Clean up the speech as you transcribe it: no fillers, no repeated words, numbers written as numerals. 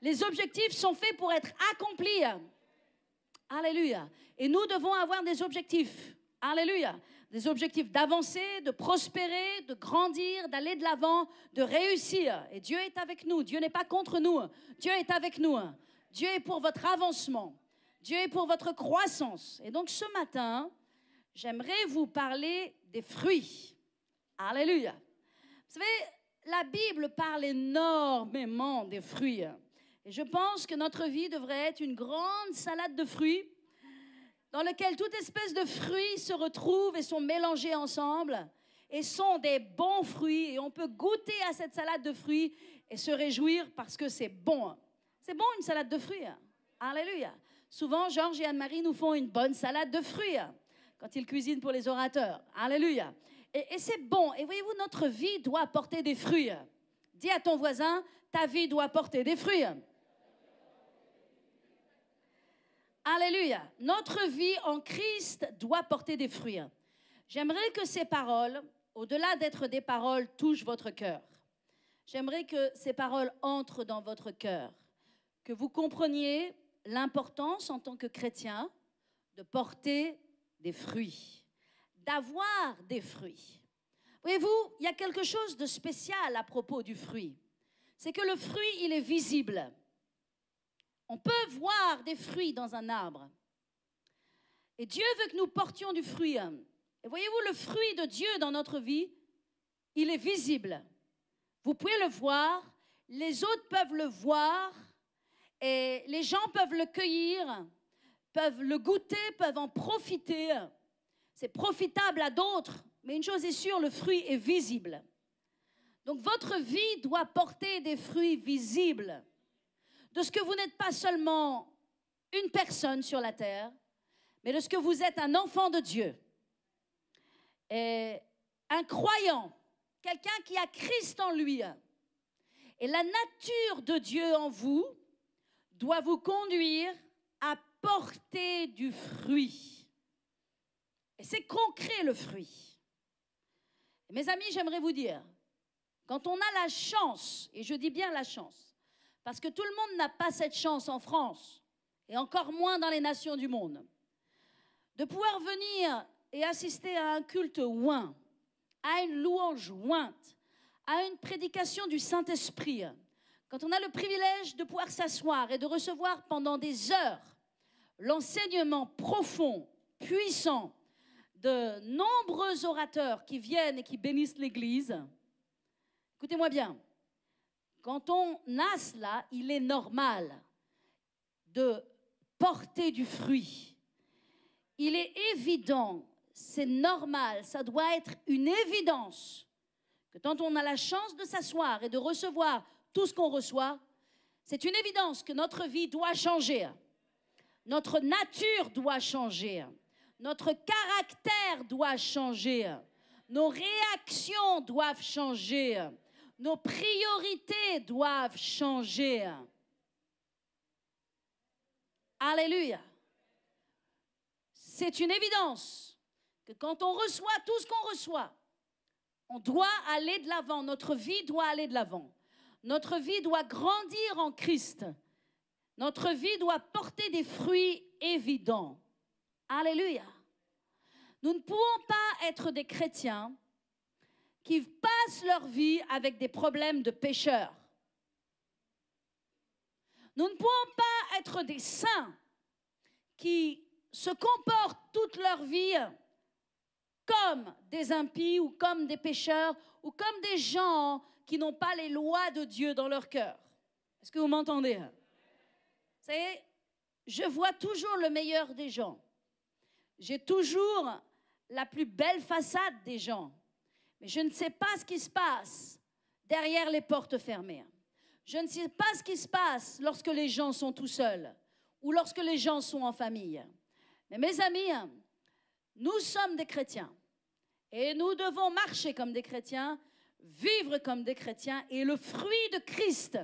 Les objectifs sont faits pour être accomplis. Alléluia. Et nous devons avoir des objectifs. Alléluia. Des objectifs d'avancer, de prospérer, de grandir, d'aller de l'avant, de réussir. Et Dieu est avec nous. Dieu n'est pas contre nous. Dieu est avec nous. Dieu est pour votre avancement. Dieu est pour votre croissance. Et donc ce matin, j'aimerais vous parler des fruits. Alléluia. Vous savez, la Bible parle énormément des fruits. Et je pense que notre vie devrait être une grande salade de fruits dans laquelle toute espèce de fruits se retrouvent et sont mélangés ensemble et sont des bons fruits. Et on peut goûter à cette salade de fruits et se réjouir parce que c'est bon. C'est bon une salade de fruits. Alléluia. Souvent, Georges et Anne-Marie nous font une bonne salade de fruits quand ils cuisinent pour les orateurs. Alléluia. Et c'est bon. Et voyez-vous, notre vie doit porter des fruits. Dis à ton voisin, ta vie doit porter des fruits. Alléluia. Notre vie en Christ doit porter des fruits. J'aimerais que ces paroles, au-delà d'être des paroles, touchent votre cœur. J'aimerais que ces paroles entrent dans votre cœur, que vous compreniez l'importance en tant que chrétien de porter des fruits, d'avoir des fruits. Voyez-vous, il y a quelque chose de spécial à propos du fruit. C'est que le fruit, il est visible. On peut voir des fruits dans un arbre. Et Dieu veut que nous portions du fruit. Et voyez-vous, le fruit de Dieu dans notre vie, il est visible. Vous pouvez le voir, les autres peuvent le voir, et les gens peuvent le cueillir, peuvent le goûter, peuvent en profiter. C'est profitable à d'autres, mais une chose est sûre, le fruit est visible. Donc votre vie doit porter des fruits visibles. De ce que vous n'êtes pas seulement une personne sur la terre, mais de ce que vous êtes un enfant de Dieu. Et un croyant, quelqu'un qui a Christ en lui. Et la nature de Dieu en vous doit vous conduire à porter du fruit. Et c'est concret le fruit. Et mes amis, j'aimerais vous dire, quand on a la chance, et je dis bien la chance, parce que tout le monde n'a pas cette chance en France, et encore moins dans les nations du monde, de pouvoir venir et assister à un culte oint, à une louange ointe, à une prédication du Saint-Esprit. Quand on a le privilège de pouvoir s'asseoir et de recevoir pendant des heures l'enseignement profond, puissant de nombreux orateurs qui viennent et qui bénissent l'Église, écoutez-moi bien, quand on a cela, il est normal de porter du fruit. Il est évident, c'est normal, ça doit être une évidence que quand on a la chance de s'asseoir et de recevoir tout ce qu'on reçoit, c'est une évidence que notre vie doit changer. Notre nature doit changer. Notre caractère doit changer. Nos réactions doivent changer. Nos priorités doivent changer. Alléluia. C'est une évidence que quand on reçoit tout ce qu'on reçoit, on doit aller de l'avant. Notre vie doit aller de l'avant. Notre vie doit grandir en Christ. Notre vie doit porter des fruits évidents. Alléluia. Nous ne pouvons pas être des chrétiens qui passent leur vie avec des problèmes de pécheurs. Nous ne pouvons pas être des saints qui se comportent toute leur vie comme des impies ou comme des pécheurs ou comme des gens qui n'ont pas les lois de Dieu dans leur cœur. Est-ce que vous m'entendez? Vous savez, je vois toujours le meilleur des gens. J'ai toujours la plus belle façade des gens. Mais je ne sais pas ce qui se passe derrière les portes fermées. Je ne sais pas ce qui se passe lorsque les gens sont tout seuls ou lorsque les gens sont en famille. Mais mes amis, nous sommes des chrétiens et nous devons marcher comme des chrétiens, vivre comme des chrétiens et le fruit de Christ